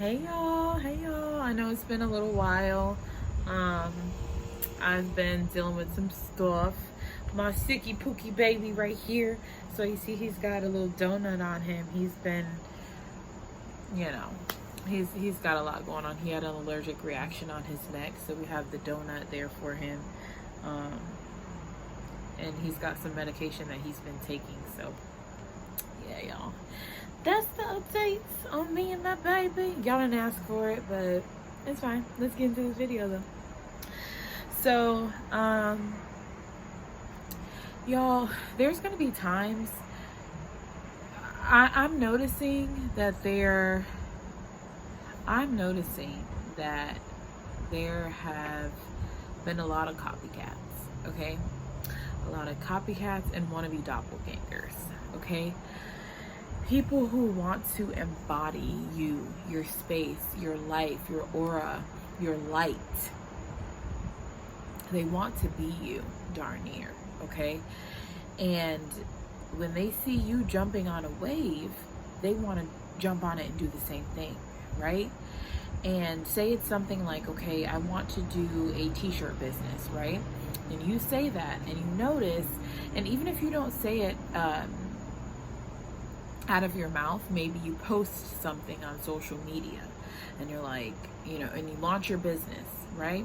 Hey y'all. I know it's been a little while. Um, I've been dealing with some stuff. My sicky pookie baby right here. So you see he's got a little donut on him. He's been, you know, he's got a lot going on. He had an allergic reaction on his neck, so we have the donut there for him. Um, and he's got some medication that he's been taking. So yeah, y'all. That's the updates on me and my baby. Y'all didn't ask for it, but it's fine. Let's get into this video though. So, y'all, there's gonna be times I'm noticing that there have been a lot of copycats, okay? A lot of copycats and wannabe doppelgangers, okay? People who want to embody you, your space, your life, your aura, your light. They want to be you, darn near, okay? And when they see you jumping on a wave, they want to jump on it and do the same thing, right? And say it's something like, okay, I want to do a t-shirt business, right? And you say that and you notice, and even if you don't say it out of your mouth, maybe you post something on social media and you're like, and you launch your business, right?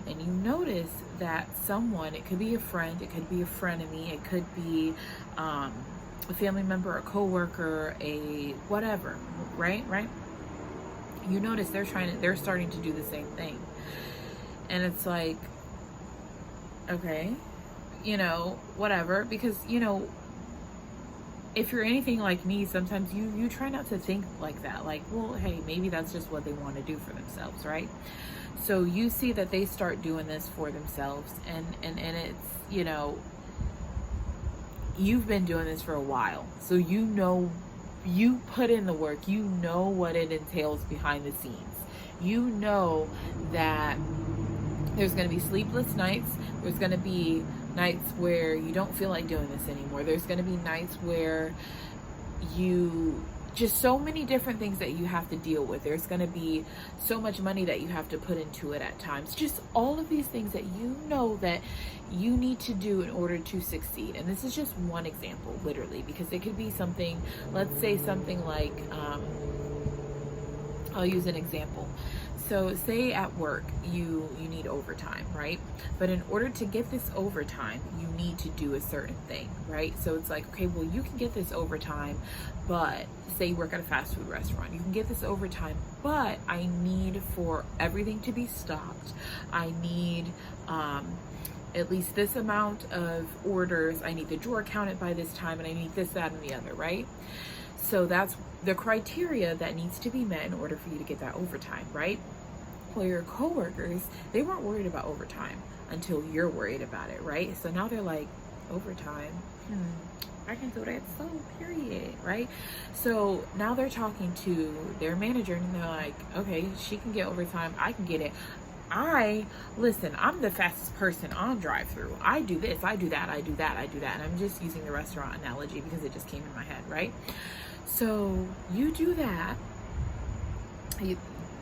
And you notice that someone, it could be a friend, it could be a frenemy, it could be a family member, a coworker, a whatever, right? You notice they're starting to do the same thing. And it's like, okay, whatever, because, if you're anything like me, sometimes you try not to think like that. Like, well, hey, maybe that's just what they want to do for themselves, right? So you see that they start doing this for themselves, and it's, you've been doing this for a while. So you put in the work, you know what it entails behind the scenes. You know that there's going to be sleepless nights. There's going to be nights where you don't feel like doing this anymore. There's going to be nights where just so many different things that you have to deal with. There's going to be so much money that you have to put into it at times. Just all of these things that you know that you need to do in order to succeed. And this is just one example, literally, because it could be something, let's say something like, I'll use an example. So say at work, you need overtime, right? But in order to get this overtime, you need to do a certain thing, right? So it's like, okay, well, you can get this overtime, but say you work at a fast food restaurant, you can get this overtime, but I need for everything to be stocked. I need at least this amount of orders. I need the drawer counted by this time, and I need this, that, and the other, right? So that's the criteria that needs to be met in order for you to get that overtime, right? Well, your coworkers, they weren't worried about overtime until you're worried about it, right? So now they're like, overtime? I can do that, so period, right? So now they're talking to their manager and they're like, okay, she can get overtime, I can get it. Listen, I'm the fastest person on drive-through. I do this, I do that, I do that, I do that. And I'm just using the restaurant analogy because it just came in my head, right? So you do that.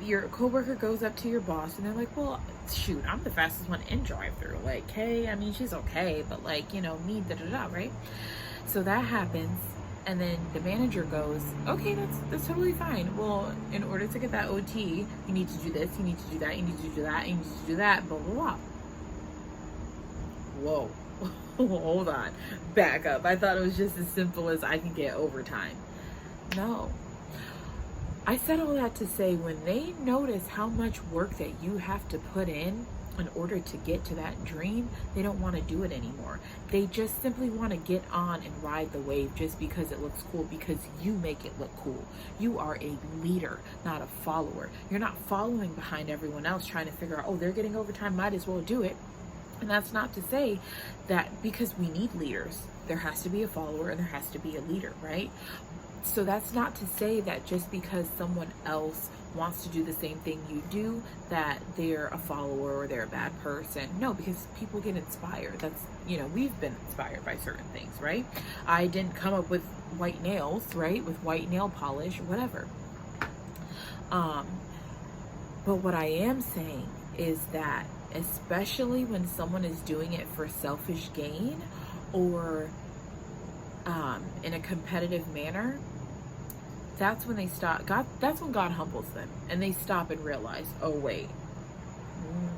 Your coworker goes up to your boss and they're like, well, shoot, I'm the fastest one in drive-through. Like, hey, I mean, she's okay, but like, me, da-da-da, right? So that happens. And then the manager goes, okay, that's totally fine. Well, in order to get that OT, you need to do this, you need to do that, you need to do that, you need to do that, blah, blah, blah. Whoa, hold on, back up. I thought it was just as simple as I can get overtime. No. I said all that to say, when they notice how much work that you have to put in order to get to that dream, they don't want to do it anymore. They just simply want to get on and ride the wave just because it looks cool, because you make it look cool. You are a leader, not a follower. You're not following behind everyone else trying to figure out, oh, they're getting overtime, might as well do it. And that's not to say that because we need leaders, there has to be a follower and there has to be a leader, right? So that's not to say that just because someone else wants to do the same thing you do, that they're a follower or they're a bad person. No, because people get inspired. That's, we've been inspired by certain things, right? I didn't come up with white nails, right? With white nail polish, whatever. But what I am saying is that, especially when someone is doing it for selfish gain or in a competitive manner, that's when they stop. That's when God humbles them and they stop and realize, oh wait,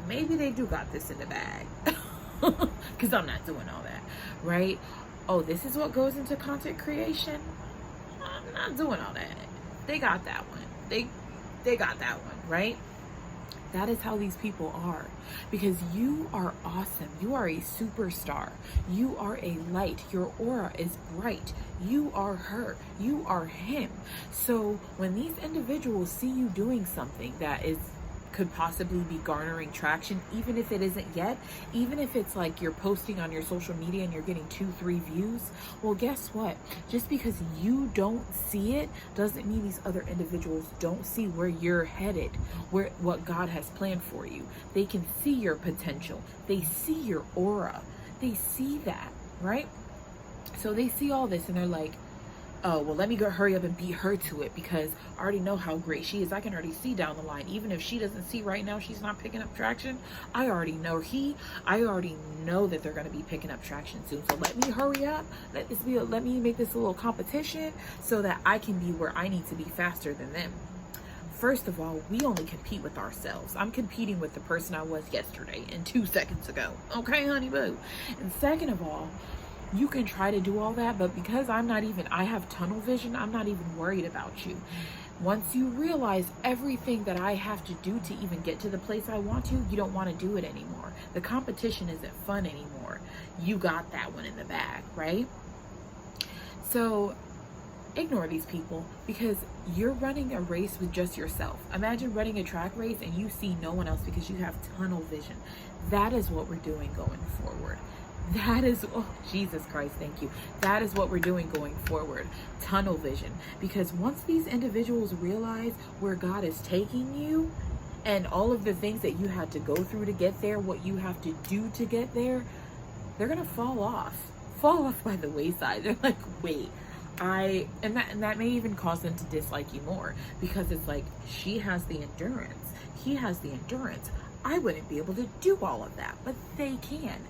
maybe they do got this in the bag, because I'm not doing all that, right? Oh, this is what goes into content creation. I'm not doing all that. They got that one. They got that one, right? That is how these people are, because you are awesome. You are a superstar. You are a light. Your aura is bright. You are her. You are him. So when these individuals see you doing something that could possibly be garnering traction, even if it isn't yet, even if it's like you're posting on your social media and you're getting 2-3 views, well, guess what? Just because you don't see it doesn't mean these other individuals don't see where you're headed, what God has planned for you. They can see your potential. They see your aura. They see that, right? So they see all this and they're like, oh, well, let me go hurry up and beat her to it, because I already know how great she is. I can already see down the line. Even if she doesn't see right now, she's not picking up traction. I already know that they're going to be picking up traction soon. So let me hurry up. Let me make this a little competition so that I can be where I need to be faster than them. First of all, we only compete with ourselves. I'm competing with the person I was yesterday and 2 seconds ago. Okay, honey boo. And second of all, you can try to do all that, but because I have tunnel vision, I'm not even worried about you. Once you realize everything that I have to do to even get to the place I want to, you don't want to do it anymore. The competition isn't fun anymore. You got that one in the bag, right? So ignore these people, because you're running a race with just yourself. Imagine running a track race and you see no one else because you have tunnel vision. That is what we're doing going forward. That is, oh, Jesus Christ, thank you. That is what we're doing going forward. Tunnel vision. Because once these individuals realize where God is taking you and all of the things that you had to go through to get there, what you have to do to get there, they're going to fall off by the wayside. They're like, wait, and that may even cause them to dislike you more, because it's like, she has the endurance. He has the endurance. I wouldn't be able to do all of that, but they can.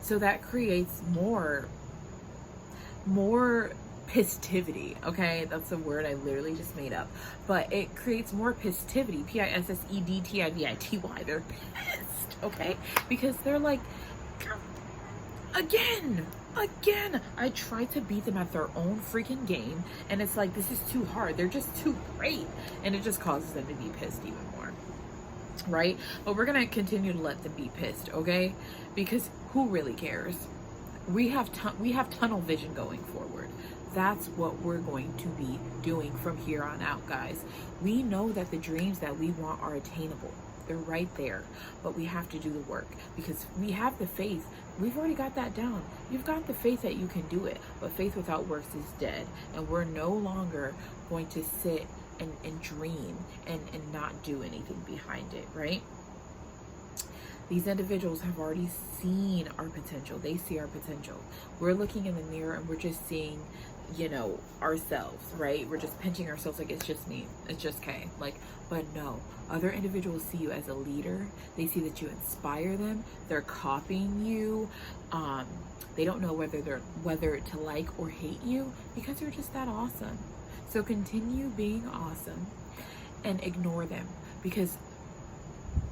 So that creates more pistivity. Okay, that's a word I literally just made up, but it creates more pistivity. Pissedtivity. They're pissed. Okay, because they're like, again. I try to beat them at their own freaking game, and it's like, this is too hard. They're just too great, and it just causes them to be pissed even more. Right? But we're gonna continue to let them be pissed, okay? Because who really cares? We have tunnel vision going forward. That's what we're going to be doing from here on out, guys. We know that the dreams that we want are attainable. They're right there, but we have to do the work, because we have the faith. We've already got that down. You've got the faith that you can do it, but faith without works is dead, and we're no longer going to sit and dream and not do anything behind it, right? These individuals have already seen our potential. They see our potential. We're looking in the mirror and we're just seeing, ourselves, right? We're just pinching ourselves like, it's just me. It's just Kay. But no, other individuals see you as a leader. They see that you inspire them. They're copying you. They don't know whether to like or hate you, because you're just that awesome. So continue being awesome and ignore them, because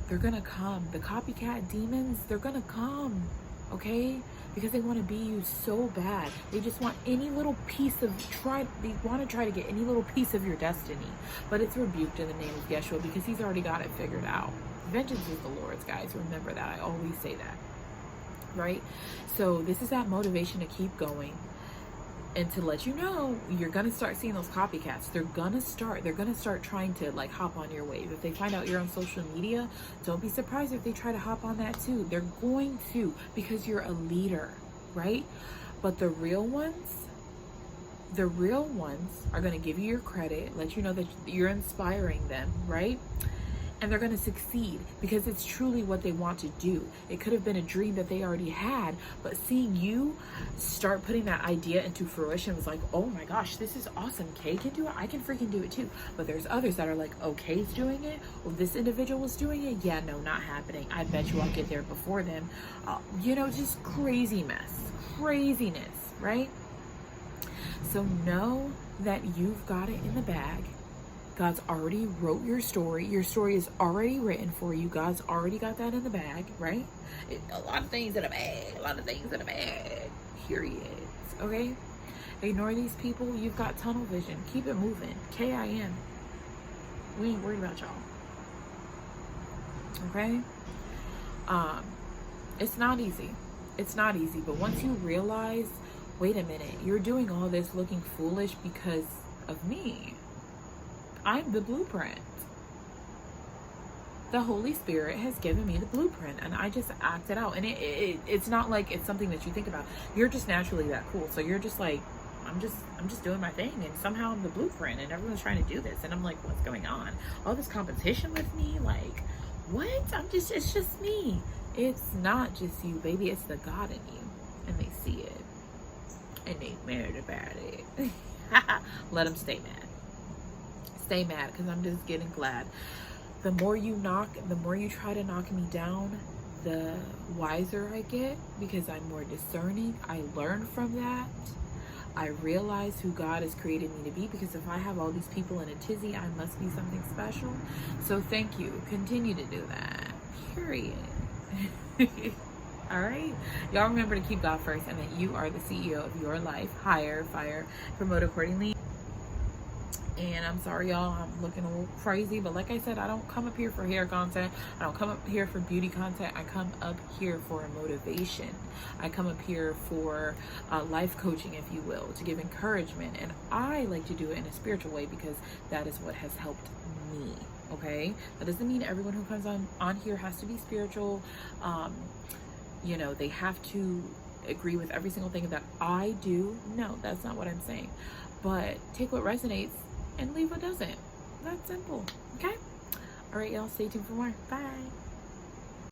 they're gonna come. The copycat demons, they're gonna come, okay? Because they want to be you so bad. They just want any little piece they want to try to get any little piece of your destiny. But it's rebuked in the name of Yeshua, because he's already got it figured out. Vengeance is the Lord's, guys. Remember that. I always say that, right? So this is that motivation to keep going. And to let you know, you're going to start seeing those copycats. They're going to start trying to hop on your wave. If they find out you're on social media, don't be surprised if they try to hop on that too. They're going to, because you're a leader, right? But the real ones are going to give you your credit, let you know that you're inspiring them, right? and they're going to succeed because it's truly what they want to do. It could have been a dream that they already had, but seeing you start putting that idea into fruition was like, oh my gosh, this is awesome. Kay can do it. I can freaking do it too. But there's others that are like, oh, Kay's doing it. Well, this individual was doing it. Yeah, no, not happening. I bet you I'll get there before them. Just craziness, right? So know that you've got it in the bag. God's already wrote your story. Your story is already written for you. God's already got that in the bag, right? A lot of things in a bag. Period. Okay? Ignore these people. You've got tunnel vision. Keep it moving. KIM. We ain't worried about y'all. Okay? It's not easy. But once you realize, wait a minute, you're doing all this looking foolish because of me. I'm the blueprint. The Holy Spirit has given me the blueprint, and I just act it out. And it's not like it's something that you think about. You're just naturally that cool. So you're just like, I'm just doing my thing, and somehow I'm the blueprint, and everyone's trying to do this, and I'm like, what's going on? All this competition with me, like, what? It's just me. It's not just you, baby. It's the God in you, and they see it, and they mad about it. Let them stay mad. Stay mad, because I'm just getting glad. The more you try to knock me down, the wiser I get, because I'm more discerning. I learn from that. I realize who God has created me to be, because if I have all these people in a tizzy, I must be something special. So thank you. Continue to do that. Period. All right. Y'all remember to keep God first, and that you are the CEO of your life. Hire, fire, promote accordingly. And I'm sorry, y'all, I'm looking a little crazy, but like I said, I don't come up here for hair content. I don't come up here for beauty content. I come up here for a motivation. I come up here for life coaching, if you will, to give encouragement. And I like to do it in a spiritual way, because that is what has helped me. Okay, that doesn't mean everyone who comes on here has to be spiritual. They have to agree with every single thing that I do. No, that's not what I'm saying. But take what resonates and leave what doesn't. That's simple. Okay? All right, y'all, stay tuned for more. Bye.